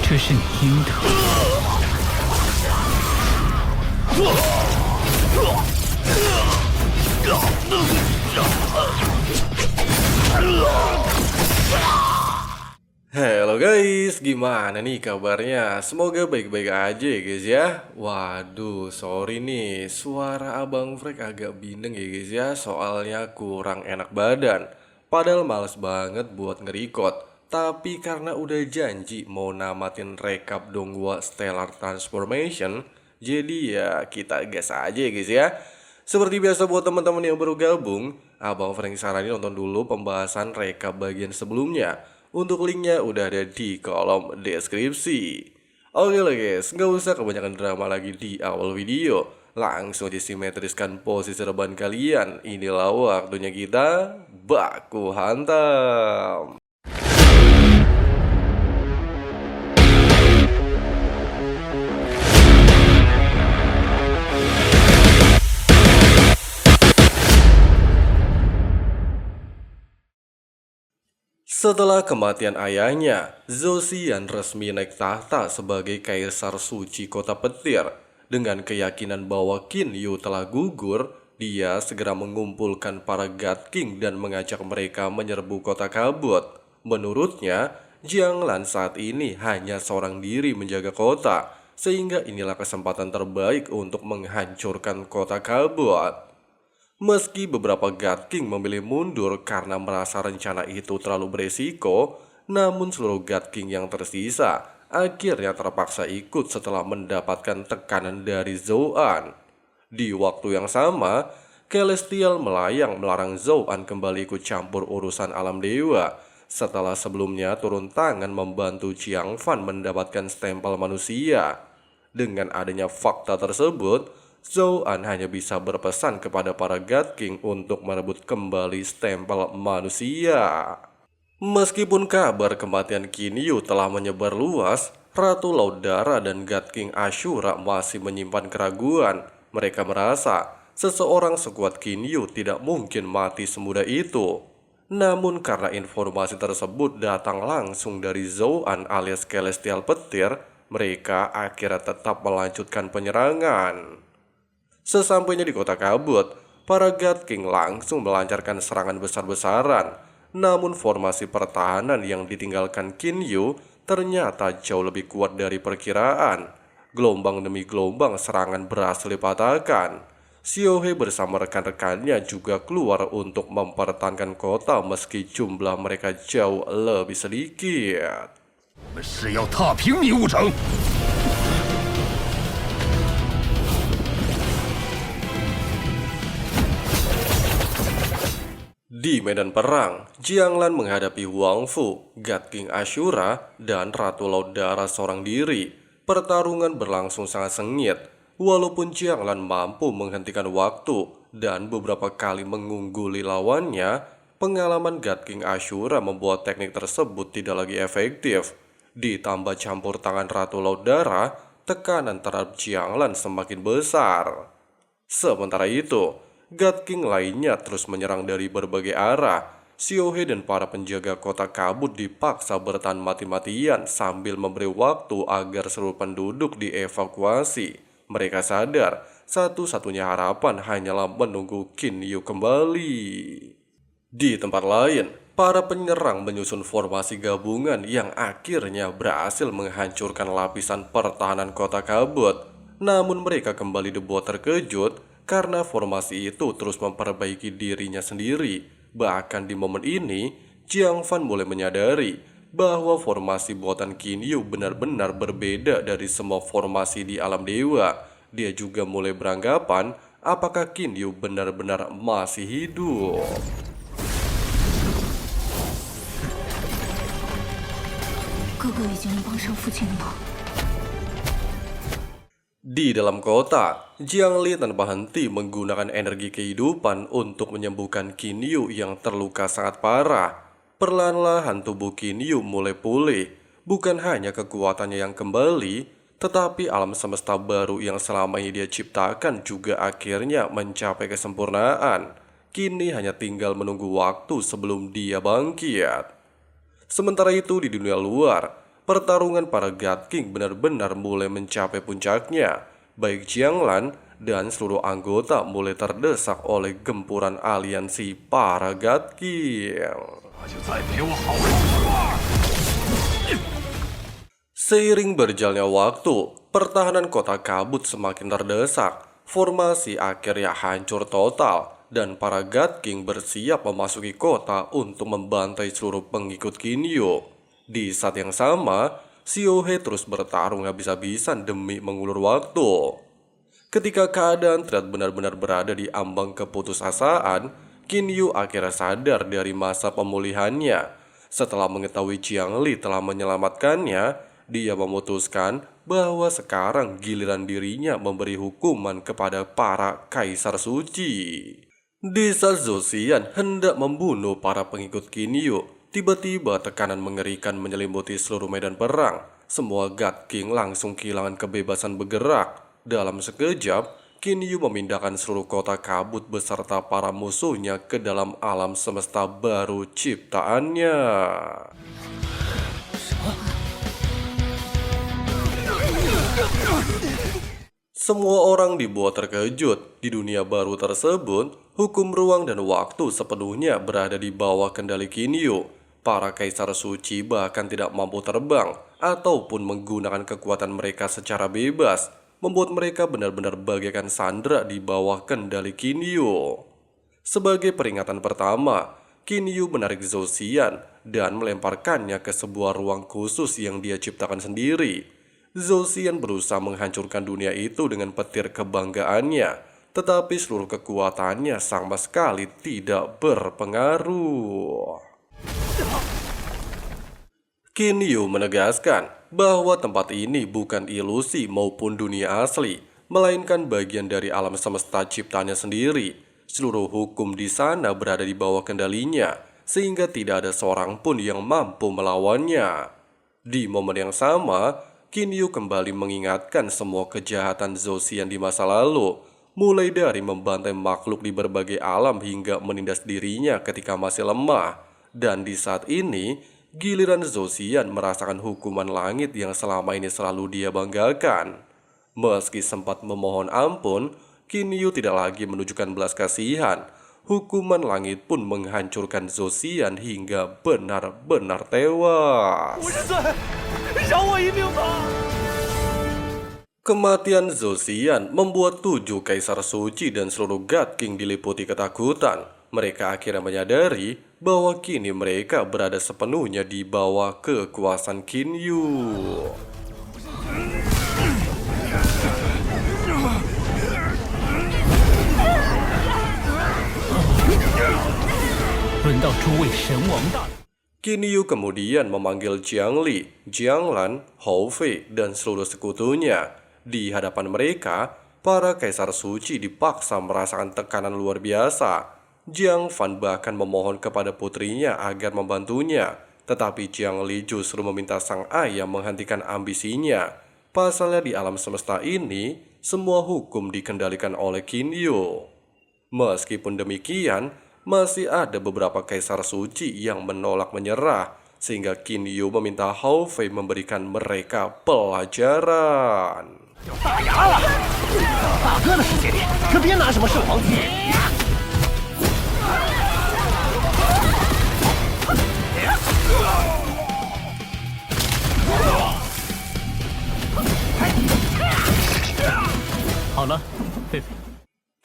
这是你应得。Halo guys, gimana nih kabarnya? Semoga baik-baik aja ya guys ya. Waduh, sorry nih, suara Abang Frank agak bindeng ya guys ya. Soalnya kurang enak badan. Padahal males banget buat nge-record. Tapi karena udah janji mau namatin rekap Donghua Stellar Transformation, jadi ya kita gas aja ya guys ya. Seperti biasa buat teman-teman yang baru gabung, Abang Frank saranin nonton dulu pembahasan rekap bagian sebelumnya. Untuk linknya udah ada di kolom deskripsi. Oke lah guys, nggak usah kebanyakan drama lagi di awal video. Langsung disimetriskan posisi rebahan kalian. Inilah waktunya kita baku hantam. Setelah kematian ayahnya, Zhou Xian resmi naik tahta sebagai kaisar suci kota petir. Dengan keyakinan bahwa Qin Yu telah gugur, dia segera mengumpulkan para God King dan mengajak mereka menyerbu kota kabut. Menurutnya, Jiang Lan saat ini hanya seorang diri menjaga kota, sehingga inilah kesempatan terbaik untuk menghancurkan kota kabut. Meski beberapa God King memilih mundur karena merasa rencana itu terlalu beresiko, namun seluruh God King yang tersisa akhirnya terpaksa ikut setelah mendapatkan tekanan dari Zhou An. Di waktu yang sama, Celestial melayang melarang Zhou An kembali ikut campur urusan alam dewa setelah sebelumnya turun tangan membantu Jiang Fan mendapatkan stempel manusia. Dengan adanya fakta tersebut, Zhou An hanya bisa berpesan kepada para God King untuk merebut kembali stempel manusia. Meskipun kabar kematian Qin Yu telah menyebar luas, Ratu Laut Dara dan God King Ashura masih menyimpan keraguan. Mereka merasa seseorang sekuat Qin Yu tidak mungkin mati semudah itu. Namun karena informasi tersebut datang langsung dari Zhou An alias Celestial Petir, mereka akhirnya tetap melanjutkan penyerangan. Sesampainya di kota kabut, para God King langsung melancarkan serangan besar-besaran. Namun formasi pertahanan yang ditinggalkan Qin Yu ternyata jauh lebih kuat dari perkiraan. Gelombang demi gelombang serangan berhasil dipatahkan. Xiao He bersama rekan-rekannya juga keluar untuk mempertahankan kota meski jumlah mereka jauh lebih sedikit. 我们是要踏平迷雾城。 Di medan perang, Jiang Lan menghadapi Huang Fu, God King Ashura, dan Ratu Laut Dara seorang diri. Pertarungan berlangsung sangat sengit, walaupun Jiang Lan mampu menghentikan waktu dan beberapa kali mengungguli lawannya. Pengalaman God King Ashura membuat teknik tersebut tidak lagi efektif. Ditambah campur tangan Ratu Laut Dara, tekanan terhadap Jiang Lan semakin besar. Sementara itu, God King lainnya terus menyerang dari berbagai arah. Xiao He dan para penjaga kota kabut dipaksa bertahan mati-matian sambil memberi waktu agar seluruh penduduk dievakuasi. Mereka sadar, satu-satunya harapan hanyalah menunggu Qin Yu kembali. Di tempat lain, para penyerang menyusun formasi gabungan yang akhirnya berhasil menghancurkan lapisan pertahanan kota kabut. Namun mereka kembali dibuat terkejut karena formasi itu terus memperbaiki dirinya sendiri. Bahkan di momen ini, Jiang Fan mulai menyadari bahwa formasi buatan Qin Yu benar-benar berbeda dari semua formasi di alam dewa. Dia juga mulai beranggapan apakah Qin Yu benar-benar masih hidup. 哥哥已经帮上父亲了。 Di dalam kota, Jiang Li tanpa henti menggunakan energi kehidupan untuk menyembuhkan Qin Yu yang terluka sangat parah. Perlahan-lahan tubuh Qin Yu mulai pulih. Bukan hanya kekuatannya yang kembali, tetapi alam semesta baru yang selama ini dia ciptakan juga akhirnya mencapai kesempurnaan. Kini hanya tinggal menunggu waktu sebelum dia bangkit. Sementara itu di dunia luar, pertarungan para God King benar-benar mulai mencapai puncaknya. Baik Jianglan dan seluruh anggota mulai terdesak oleh gempuran aliansi para God King. 那就再陪我好好说。 Seiring berjalannya waktu, pertahanan kota kabut semakin terdesak. Formasi akhirnya hancur total dan para God King bersiap memasuki kota untuk membantai seluruh pengikut Kinyu. Di saat yang sama, Xiaohe terus bertarung habis-habisan demi mengulur waktu. Ketika keadaan terlihat benar-benar berada di ambang keputusasaan, Kinyu akhirnya sadar dari masa pemulihannya. Setelah mengetahui Jiang Li telah menyelamatkannya, dia memutuskan bahwa sekarang giliran dirinya memberi hukuman kepada para kaisar suci. Di saat Zhou Xian hendak membunuh para pengikut Kinyu, tiba-tiba tekanan mengerikan menyelimuti seluruh medan perang. Semua God King langsung kehilangan kebebasan bergerak. Dalam sekejap, Kinyu memindahkan seluruh kota kabut beserta para musuhnya ke dalam alam semesta baru ciptaannya. Semua orang dibuat terkejut. Di dunia baru tersebut, hukum ruang dan waktu sepenuhnya berada di bawah kendali Kinyu. Para kaisar suci bahkan tidak mampu terbang ataupun menggunakan kekuatan mereka secara bebas, membuat mereka benar-benar bagaikan sandera di bawah kendali Kinyu. Sebagai peringatan pertama, Kinyu menarik Zhou Xian dan melemparkannya ke sebuah ruang khusus yang dia ciptakan sendiri. Zhou Xian berusaha menghancurkan dunia itu dengan petir kebanggaannya, tetapi seluruh kekuatannya sama sekali tidak berpengaruh. Kinyu menegaskan bahwa tempat ini bukan ilusi maupun dunia asli, melainkan bagian dari alam semesta ciptaannya sendiri. Seluruh hukum di sana berada di bawah kendalinya, sehingga tidak ada seorang pun yang mampu melawannya. Di momen yang sama, Kinyu kembali mengingatkan semua kejahatan Zhou Xian di masa lalu, mulai dari membantai makhluk di berbagai alam hingga menindas dirinya ketika masih lemah. Dan di saat ini, giliran Zhou Xian merasakan hukuman langit yang selama ini selalu dia banggakan. Meski sempat memohon ampun, Kinyu tidak lagi menunjukkan belas kasihan. Hukuman langit pun menghancurkan Zhou Xian hingga benar-benar tewas. Kematian Zhou Xian membuat 7 kaisar suci dan seluruh God King diliputi ketakutan. Mereka akhirnya menyadari bahwa kini mereka berada sepenuhnya di bawah kekuasaan Kinyu. Kinyu kemudian memanggil Jiang Li, Jianglan, Hou Fei, dan seluruh sekutunya. Di hadapan mereka, para kaisar suci dipaksa merasakan tekanan luar biasa. Jiang Fan bahkan memohon kepada putrinya agar membantunya, tetapi Jiang Li justru meminta sang ayah menghentikan ambisinya. Pasalnya di alam semesta ini, semua hukum dikendalikan oleh Kinyu. Meskipun demikian, masih ada beberapa kaisar suci yang menolak menyerah, sehingga Kinyu meminta Hou Fei memberikan mereka pelajaran.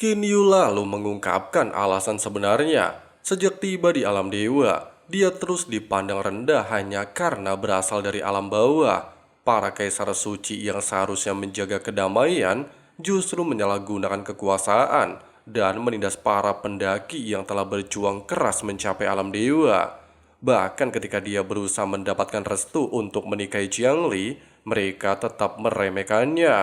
Kinyu lalu mengungkapkan alasan sebenarnya. Sejak tiba di alam dewa, dia terus dipandang rendah hanya karena berasal dari alam bawah. Para kaisar suci yang seharusnya menjaga kedamaian justru menyalahgunakan kekuasaan dan menindas para pendaki yang telah berjuang keras mencapai alam dewa. Bahkan ketika dia berusaha mendapatkan restu untuk menikahi Jiang Li, mereka tetap meremehkannya.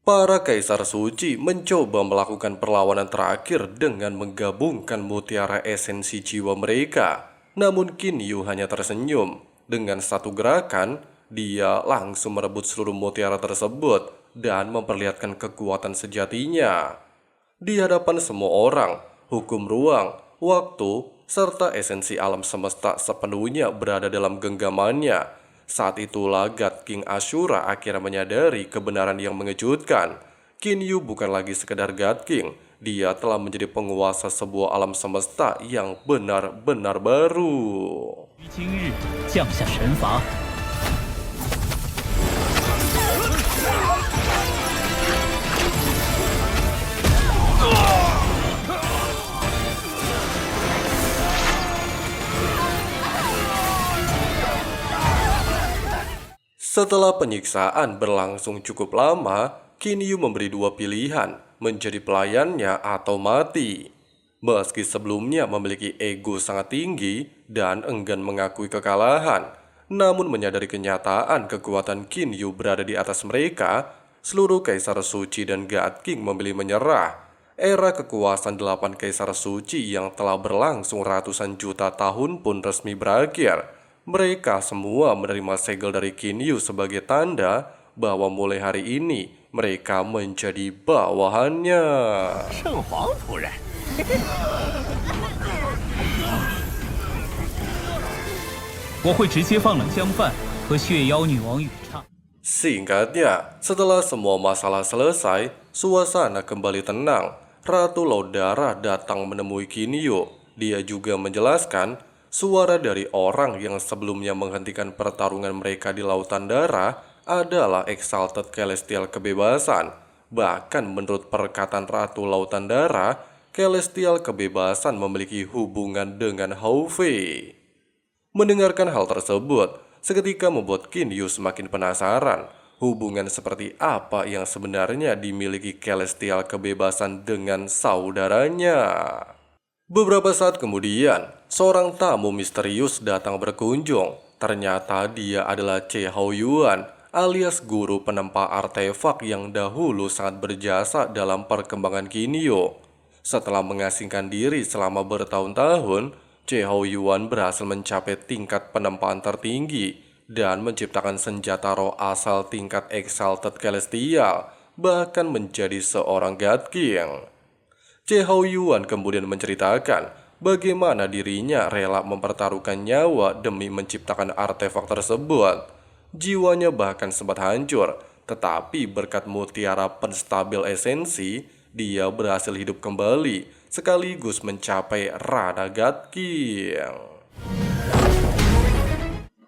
Para kaisar suci mencoba melakukan perlawanan terakhir dengan menggabungkan mutiara esensi jiwa mereka. Namun Kinyu hanya tersenyum. Dengan satu gerakan, dia langsung merebut seluruh mutiara tersebut dan memperlihatkan kekuatan sejatinya. Di hadapan semua orang, hukum ruang, waktu, serta esensi alam semesta sepenuhnya berada dalam genggamannya. Saat itulah God King Ashura akhirnya menyadari kebenaran yang mengejutkan. Kinyu bukan lagi sekedar God King, dia telah menjadi penguasa sebuah alam semesta yang benar-benar baru. 于今日降下神罚。 Setelah penyiksaan berlangsung cukup lama, Kinyu memberi dua pilihan, menjadi pelayannya atau mati. Meski sebelumnya memiliki ego sangat tinggi dan enggan mengakui kekalahan, namun menyadari kenyataan kekuatan Kinyu berada di atas mereka, seluruh Kaisar Suci dan God King memilih menyerah. Era kekuasaan 8 Kaisar Suci yang telah berlangsung ratusan juta tahun pun resmi berakhir. Mereka semua menerima segel dari Kinyu sebagai tanda bahwa mulai hari ini mereka menjadi bawahannya. 圣皇夫人，我会直接放冷江饭和血妖女王与唱。 Singkatnya, setelah semua masalah selesai, suasana kembali tenang. Ratu Laudara datang menemui Kinyu. Dia juga menjelaskan suara dari orang yang sebelumnya menghentikan pertarungan mereka di Lautan Darah adalah Exalted Celestial Kebebasan. Bahkan menurut perkataan Ratu Lautan Darah, Celestial Kebebasan memiliki hubungan dengan Hou Fei. Mendengarkan hal tersebut, seketika membuat Kinyu semakin penasaran. Hubungan seperti apa yang sebenarnya dimiliki Celestial Kebebasan dengan saudaranya? Beberapa saat kemudian, seorang tamu misterius datang berkunjung. Ternyata dia adalah Che Haoyuan, alias guru penempa artefak yang dahulu sangat berjasa dalam perkembangan Kinyu. Setelah mengasingkan diri selama bertahun-tahun, Che Haoyuan berhasil mencapai tingkat penempaan tertinggi dan menciptakan senjata roh asal tingkat Exalted Celestial, bahkan menjadi seorang God King. Che Haoyuan kemudian menceritakan bagaimana dirinya rela mempertaruhkan nyawa demi menciptakan artefak tersebut. Jiwanya bahkan sempat hancur, tetapi berkat mutiara penstabil esensi, dia berhasil hidup kembali sekaligus mencapai ranah God King.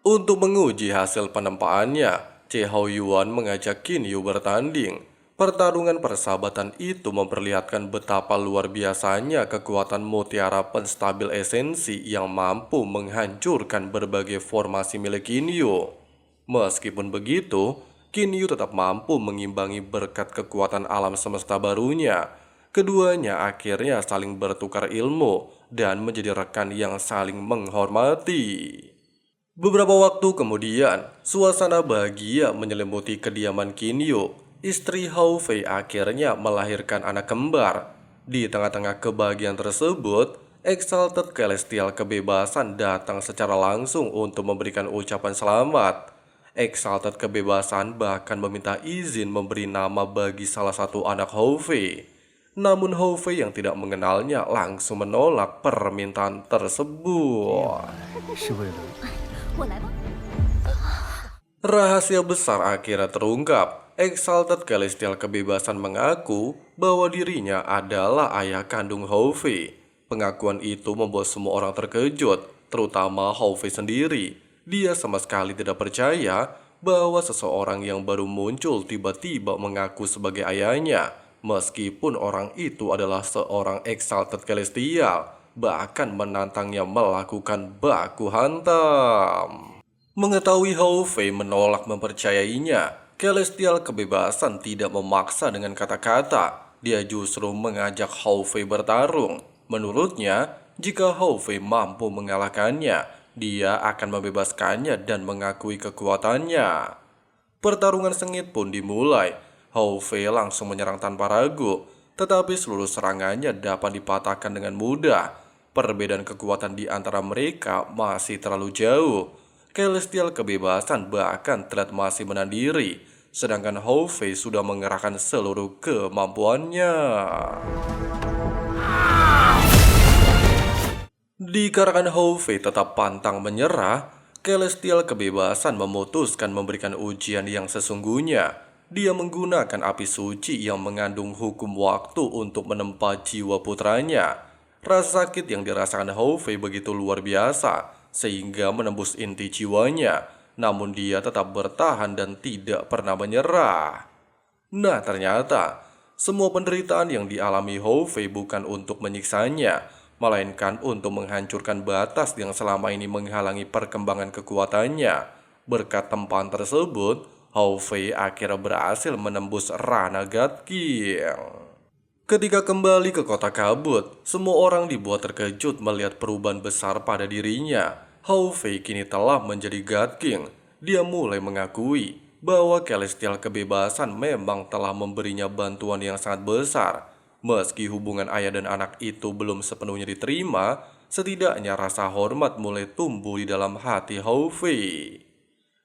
Untuk menguji hasil penempaannya, Che Haoyuan mengajak Kinyu bertanding. Pertarungan persahabatan itu memperlihatkan betapa luar biasanya kekuatan mutiara penstabil esensi yang mampu menghancurkan berbagai formasi milik Kinyu. Meskipun begitu, Kinyu tetap mampu mengimbangi berkat kekuatan alam semesta barunya. Keduanya akhirnya saling bertukar ilmu dan menjadi rekan yang saling menghormati. Beberapa waktu kemudian, suasana bahagia menyelimuti kediaman Kinyu. Istri Hou Fei akhirnya melahirkan anak kembar. Di tengah-tengah kebahagiaan tersebut, Exalted Celestial Kebebasan datang secara langsung untuk memberikan ucapan selamat. Exalted Kebebasan bahkan meminta izin memberi nama bagi salah satu anak Hou Fei. Namun Hou Fei yang tidak mengenalnya langsung menolak permintaan tersebut. 是为了 我来吧。 Rahasia besar akhirnya terungkap. Exalted Celestial Kebebasan mengaku bahwa dirinya adalah ayah kandung Hou Fei. Pengakuan itu membuat semua orang terkejut, terutama Hou Fei sendiri. Dia sama sekali tidak percaya bahwa seseorang yang baru muncul tiba-tiba mengaku sebagai ayahnya, meskipun orang itu adalah seorang Exalted Celestial, bahkan menantangnya melakukan baku hantam. Mengetahui Hou Fei menolak mempercayainya, Celestial Kebebasan tidak memaksa dengan kata-kata. Dia justru mengajak Hou Fei bertarung. Menurutnya, jika Hou Fei mampu mengalahkannya, dia akan membebaskannya dan mengakui kekuatannya. Pertarungan sengit pun dimulai. Hou Fei langsung menyerang tanpa ragu, tetapi seluruh serangannya dapat dipatahkan dengan mudah. Perbedaan kekuatan di antara mereka masih terlalu jauh. Celestial Kebebasan bahkan terlihat masih menahan diri, sedangkan Hou Fei sudah mengerahkan seluruh kemampuannya. Dikarenakan Hou Fei tetap pantang menyerah, Celestial Kebebasan memutuskan memberikan ujian yang sesungguhnya. Dia menggunakan api suci yang mengandung hukum waktu untuk menempa jiwa putranya. Rasa sakit yang dirasakan Hou Fei begitu luar biasa, sehingga menembus inti jiwanya. Namun dia tetap bertahan dan tidak pernah menyerah. Nah ternyata, semua penderitaan yang dialami Hou Fei bukan untuk menyiksanya, melainkan untuk menghancurkan batas yang selama ini menghalangi perkembangan kekuatannya. Berkat tempaan tersebut, Hou Fei akhirnya berhasil menembus ranah God King. Ketika kembali ke kota kabut, semua orang dibuat terkejut melihat perubahan besar pada dirinya. Hou Fei kini telah menjadi God King. Dia mulai mengakui bahwa Celestial Kebebasan memang telah memberinya bantuan yang sangat besar. Meski hubungan ayah dan anak itu belum sepenuhnya diterima, setidaknya rasa hormat mulai tumbuh di dalam hati Hou Fei.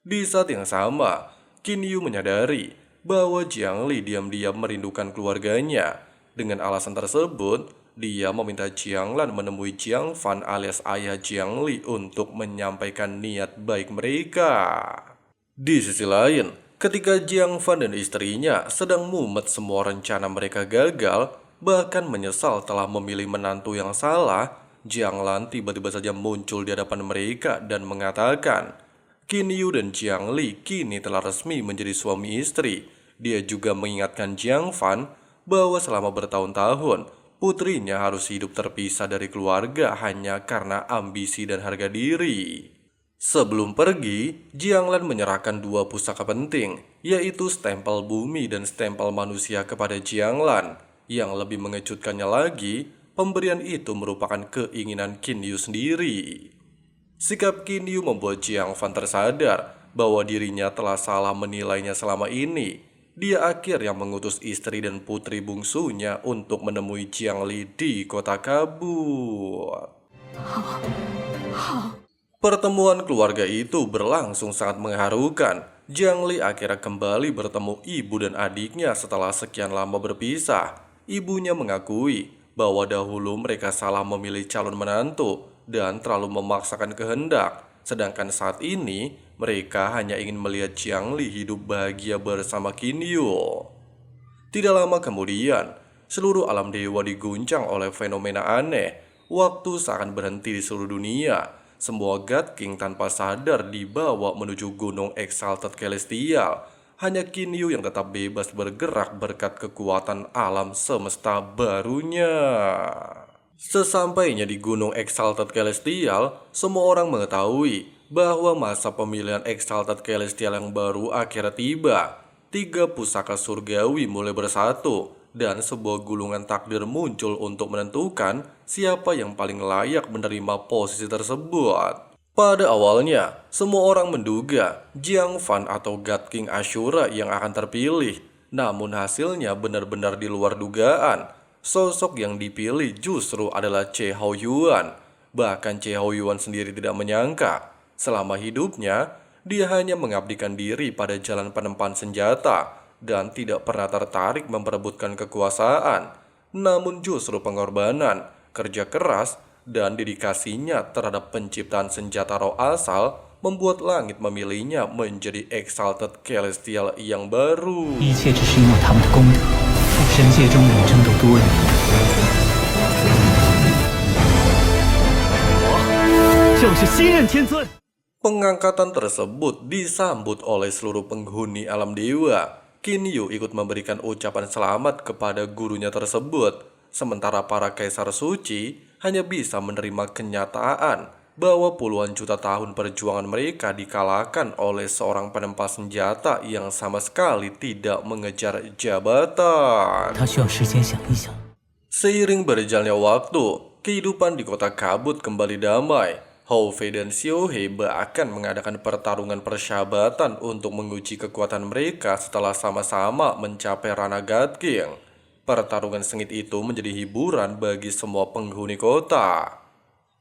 Di saat yang sama, Qin Yu menyadari bahwa Jiang Li diam-diam merindukan keluarganya. Dengan alasan tersebut, dia meminta Jiang Lan menemui Jiang Fan alias ayah Jiang Li untuk menyampaikan niat baik mereka. Di sisi lain, ketika Jiang Fan dan istrinya sedang mumet semua rencana mereka gagal, bahkan menyesal telah memilih menantu yang salah, Jiang Lan tiba-tiba saja muncul di hadapan mereka dan mengatakan, Qin Yu dan Jiang Li kini telah resmi menjadi suami istri. Dia juga mengingatkan Jiang Fan bahwa selama bertahun-tahun, putrinya harus hidup terpisah dari keluarga hanya karena ambisi dan harga diri. Sebelum pergi, Jiang Lan menyerahkan dua pusaka penting, yaitu stempel bumi dan stempel manusia kepada Jiang Lan. Yang lebih mengejutkannya lagi, pemberian itu merupakan keinginan Qin Yu sendiri. Sikap Qin Yu membuat Jiang Fan tersadar bahwa dirinya telah salah menilainya selama ini. Dia akhirnya mengutus istri dan putri bungsunya untuk menemui Jiang Li di kota kabut. Pertemuan keluarga itu berlangsung sangat mengharukan. Jiang Li akhirnya kembali bertemu ibu dan adiknya setelah sekian lama berpisah. Ibunya mengakui bahwa dahulu mereka salah memilih calon menantu dan terlalu memaksakan kehendak. Sedangkan saat ini, mereka hanya ingin melihat Jiang Li hidup bahagia bersama Qin Yu. Tidak lama kemudian, seluruh alam dewa diguncang oleh fenomena aneh. Waktu seakan berhenti di seluruh dunia. Semua God King tanpa sadar dibawa menuju gunung Exalted Celestial. Hanya Qin Yu yang tetap bebas bergerak berkat kekuatan alam semesta barunya. Sesampainya di gunung Exalted Celestial, semua orang mengetahui bahwa masa pemilihan Exalted Celestial yang baru akhirnya tiba. 3 pusaka surgawi mulai bersatu, dan sebuah gulungan takdir muncul untuk menentukan siapa yang paling layak menerima posisi tersebut. Pada awalnya, semua orang menduga Jiang Fan atau God King Ashura yang akan terpilih. Namun hasilnya benar-benar di luar dugaan. Sosok yang dipilih justru adalah Che Hao Yuan. Bahkan Che Hao Yuan sendiri tidak menyangka, selama hidupnya, dia hanya mengabdikan diri pada jalan penempaan senjata dan tidak pernah tertarik memperebutkan kekuasaan. Namun justru pengorbanan, kerja keras, dan dedikasinya terhadap penciptaan senjata roh asal membuat langit memilihnya menjadi Exalted Celestial yang baru. 一切只是因为他们的功德。神界中人争斗多年，我就是新任天尊。 Pengangkatan tersebut disambut oleh seluruh penghuni alam dewa. Qin Yu ikut memberikan ucapan selamat kepada gurunya tersebut, sementara para kaisar suci hanya bisa menerima kenyataan bahwa puluhan juta tahun perjuangan mereka dikalahkan oleh seorang penempa senjata yang sama sekali tidak mengejar jabatan. 他需要时间想一想。 Seiring berjalannya waktu, kehidupan di kota kabut kembali damai. Hou Fei dan Xiao He bahkan mengadakan pertarungan persahabatan untuk menguji kekuatan mereka setelah sama-sama mencapai ranah God King. Pertarungan sengit itu menjadi hiburan bagi semua penghuni kota.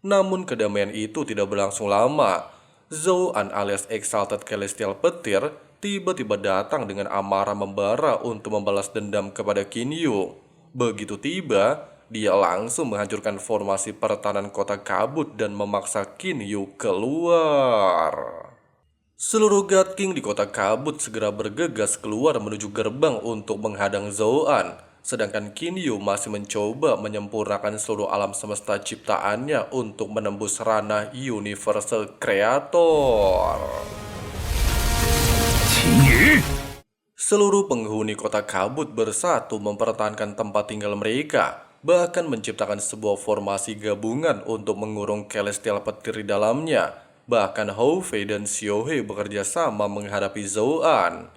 Namun kedamaian itu tidak berlangsung lama. Zhou An alias Exalted Celestial Petir tiba-tiba datang dengan amarah membara untuk membalas dendam kepada Qin Yu. Begitu tiba, dia langsung menghancurkan formasi pertahanan kota kabut dan memaksa Qin Yu keluar. Seluruh God King di kota kabut segera bergegas keluar menuju gerbang untuk menghadang Zhou An. Sedangkan Qin Yu masih mencoba menyempurnakan seluruh alam semesta ciptaannya untuk menembus ranah Universal Creator. Seluruh penghuni kota kabut bersatu mempertahankan tempat tinggal mereka, bahkan menciptakan sebuah formasi gabungan untuk mengurung celestial petir di dalamnya. Bahkan Hou Fei dan Xiao He bekerja sama menghadapi Zhou An.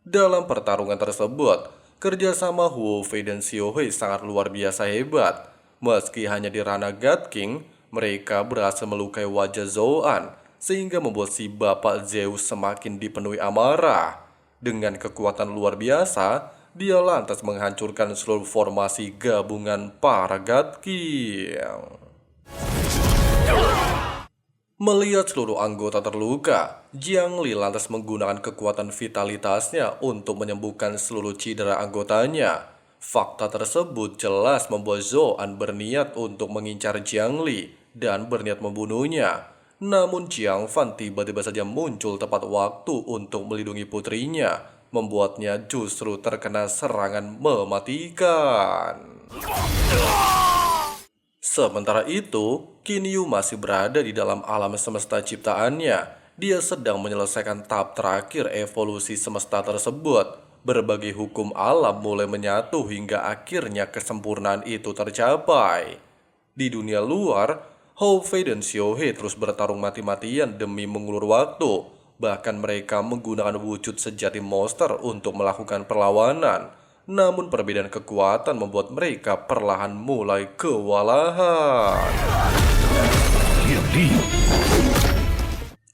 Dalam pertarungan tersebut, kerjasama Hou Fei dan Xiao He sangat luar biasa hebat. Meski hanya di ranah God King, mereka berhasil melukai wajah Zhou An, sehingga membuat si Bapak Zeus semakin dipenuhi amarah. Dengan kekuatan luar biasa, dia lantas menghancurkan seluruh formasi gabungan para God King. Melihat seluruh anggota terluka, Jiang Li lantas menggunakan kekuatan vitalitasnya untuk menyembuhkan seluruh cedera anggotanya. Fakta tersebut jelas membuat Zhou An berniat untuk mengincar Jiang Li dan berniat membunuhnya. Namun Jiang Fan tiba-tiba saja muncul tepat waktu untuk melindungi putrinya, membuatnya justru terkena serangan mematikan. Sementara itu, Qin Yu masih berada di dalam alam semesta ciptaannya. Dia sedang menyelesaikan tahap terakhir evolusi semesta tersebut. Berbagai hukum alam mulai menyatu hingga akhirnya kesempurnaan itu tercapai. Di dunia luar, Hou Fei dan Xiao He terus bertarung mati-matian demi mengulur waktu. Bahkan mereka menggunakan wujud sejati monster untuk melakukan perlawanan. Namun perbedaan kekuatan membuat mereka perlahan mulai kewalahan.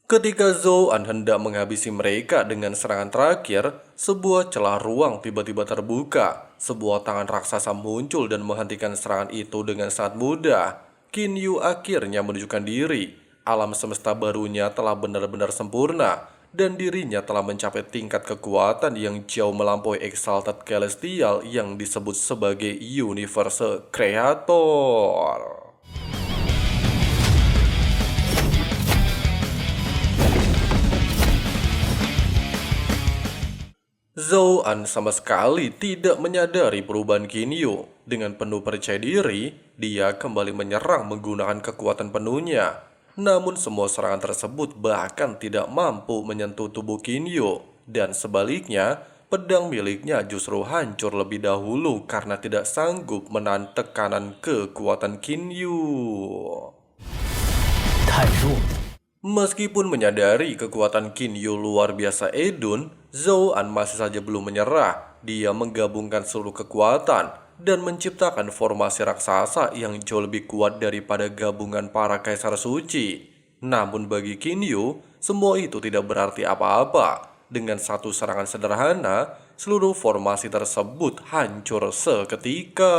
Ketika Zhou An hendak menghabisi mereka dengan serangan terakhir, sebuah celah ruang tiba-tiba terbuka. Sebuah tangan raksasa muncul dan menghentikan serangan itu dengan sangat mudah. Qin Yu akhirnya menunjukkan diri. Alam semesta barunya telah benar-benar sempurna, dan dirinya telah mencapai tingkat kekuatan yang jauh melampaui Exalted Celestial yang disebut sebagai Universal Creator. Zhou An sama sekali tidak menyadari perubahan Qin Yu. Dengan penuh percaya diri, dia kembali menyerang menggunakan kekuatan penuhnya. Namun semua serangan tersebut bahkan tidak mampu menyentuh tubuh Qin Yu. Dan sebaliknya, pedang miliknya justru hancur lebih dahulu karena tidak sanggup menahan tekanan kekuatan Qin Yu. Meskipun menyadari kekuatan Qin Yu luar biasa edun, Zhou An masih saja belum menyerah. Dia menggabungkan seluruh kekuatan dan menciptakan formasi raksasa yang jauh lebih kuat daripada gabungan para kaisar suci. Namun bagi Qin Yu, semua itu tidak berarti apa-apa. Dengan satu serangan sederhana, seluruh formasi tersebut hancur seketika.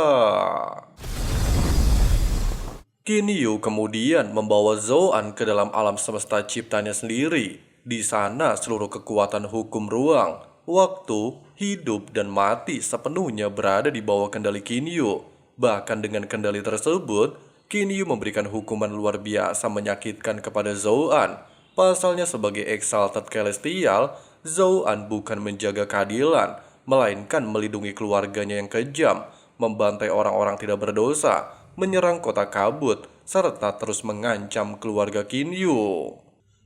Qin Yu kemudian membawa Zhou An ke dalam alam semesta ciptanya sendiri. Di sana seluruh kekuatan hukum ruang, waktu, hidup, dan mati sepenuhnya berada di bawah kendali Qin Yu. Bahkan dengan kendali tersebut, Qin Yu memberikan hukuman luar biasa menyakitkan kepada Zhou An. Pasalnya sebagai Exalted Celestial, Zhou An bukan menjaga keadilan, melainkan melindungi keluarganya yang kejam, membantai orang-orang tidak berdosa, menyerang kota kabut, serta terus mengancam keluarga Qin Yu.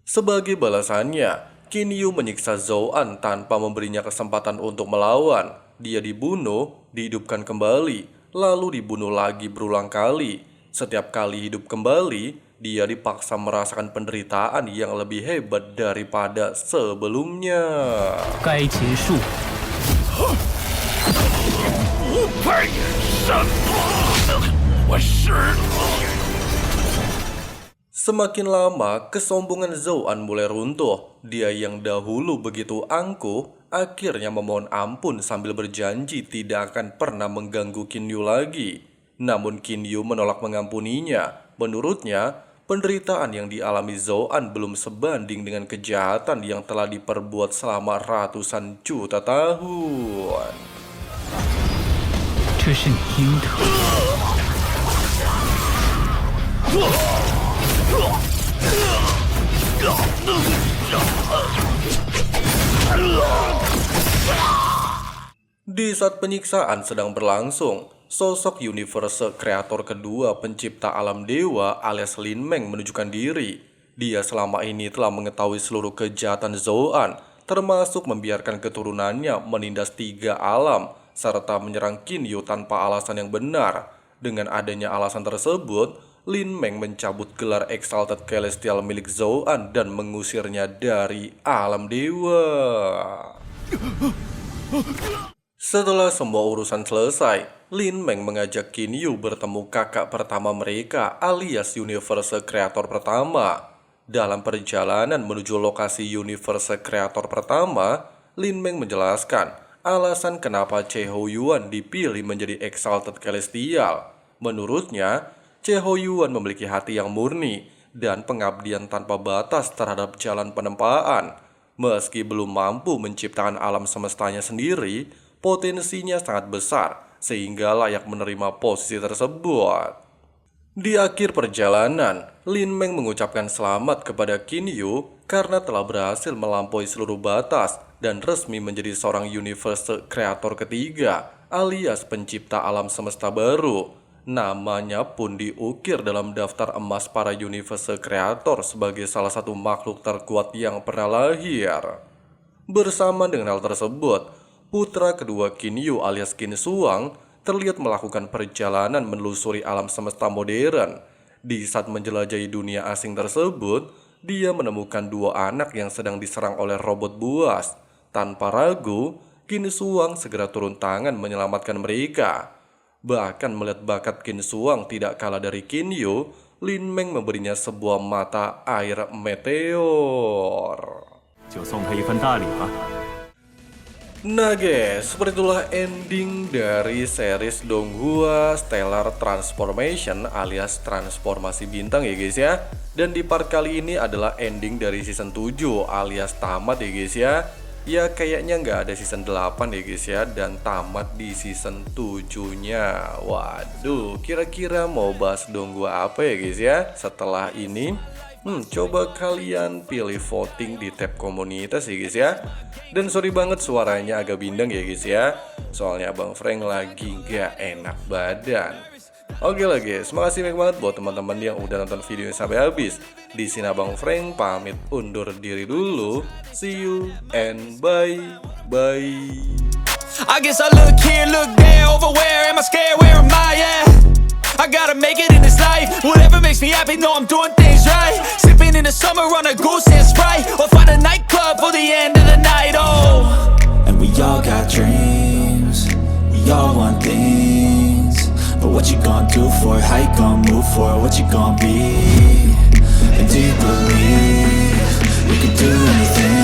Sebagai balasannya, Qin Yu menyiksa Zhou An tanpa memberinya kesempatan untuk melawan. Dia dibunuh, dihidupkan kembali, lalu dibunuh lagi berulang kali. Setiap kali hidup kembali, dia dipaksa merasakan penderitaan yang lebih hebat daripada sebelumnya. Semakin lama, kesombongan Zhou An mulai runtuh. Dia yang dahulu begitu angkuh, akhirnya memohon ampun sambil berjanji tidak akan pernah mengganggu Qin Yu lagi. Namun Qin Yu menolak mengampuninya. Menurutnya, penderitaan yang dialami Zhou An belum sebanding dengan kejahatan yang telah diperbuat selama ratusan juta tahun. Di saat penyiksaan sedang berlangsung, sosok universe kreator kedua pencipta alam dewa alias Lin Meng menunjukkan diri. Dia selama ini telah mengetahui seluruh kejahatan Zhou-an, termasuk membiarkan keturunannya menindas 3 alam, serta menyerang Qin Yu tanpa alasan yang benar. Dengan adanya alasan tersebut, Lin Meng mencabut gelar Exalted Celestial milik Zhou-an dan mengusirnya dari alam dewa. Setelah semua urusan selesai, Lin Meng mengajak Qin Yu bertemu kakak pertama mereka alias Universe Kreator pertama. Dalam perjalanan menuju lokasi Universe Kreator pertama, Lin Meng menjelaskan alasan kenapa Che Hou Yuan dipilih menjadi Exalted Celestial. Menurutnya, Che Hou Yuan memiliki hati yang murni dan pengabdian tanpa batas terhadap jalan penempaan. Meski belum mampu menciptakan alam semestanya sendiri, potensinya sangat besar sehingga layak menerima posisi tersebut. Di akhir perjalanan, Lin Meng mengucapkan selamat kepada Qin Yu karena telah berhasil melampaui seluruh batas dan resmi menjadi seorang universe kreator ketiga alias pencipta alam semesta baru. Namanya pun diukir dalam daftar emas para universe kreator sebagai salah satu makhluk terkuat yang pernah lahir. Bersama dengan hal tersebut, putra kedua Qin Yu alias Qin Shuang terlihat melakukan perjalanan menelusuri alam semesta modern. Di saat menjelajahi dunia asing tersebut, dia menemukan 2 anak yang sedang diserang oleh robot buas. Tanpa ragu, Qin Shuang segera turun tangan menyelamatkan mereka. Bahkan melihat bakat Qin Shuang tidak kalah dari Qin Yu, Lin Meng memberinya sebuah mata air meteor. Nah guys, seperti itulah ending dari series Donghua Stellar Transformation alias transformasi bintang ya guys ya. Dan di part kali ini adalah ending dari season 7 alias tamat ya guys ya. Ya kayaknya nggak ada season 8 ya guys ya, dan tamat di season 7-nya. Waduh, kira-kira mau bahas Donghua apa ya guys ya setelah ini? Coba kalian pilih voting di tab komunitas ya guys ya. Dan sorry banget suaranya agak bindeng ya guys ya, soalnya Abang Frank lagi gak enak badan. Oke lah guys, makasih banyak banget buat teman-teman yang udah nonton videonya sampai habis. Di sini Abang Frank pamit undur diri dulu. See you and bye. I guess I look here, look there, over where am I scared, where am I at? I gotta make it in this life. Whatever makes me happy, know I'm doing things right. Sipping in the summer on a goose and Sprite, or find a nightclub for the end of the night. Oh, and we all got dreams, we all want things, but what you gonna do for it? How you gonna move for it? What you gonna be? And do you believe we can do anything?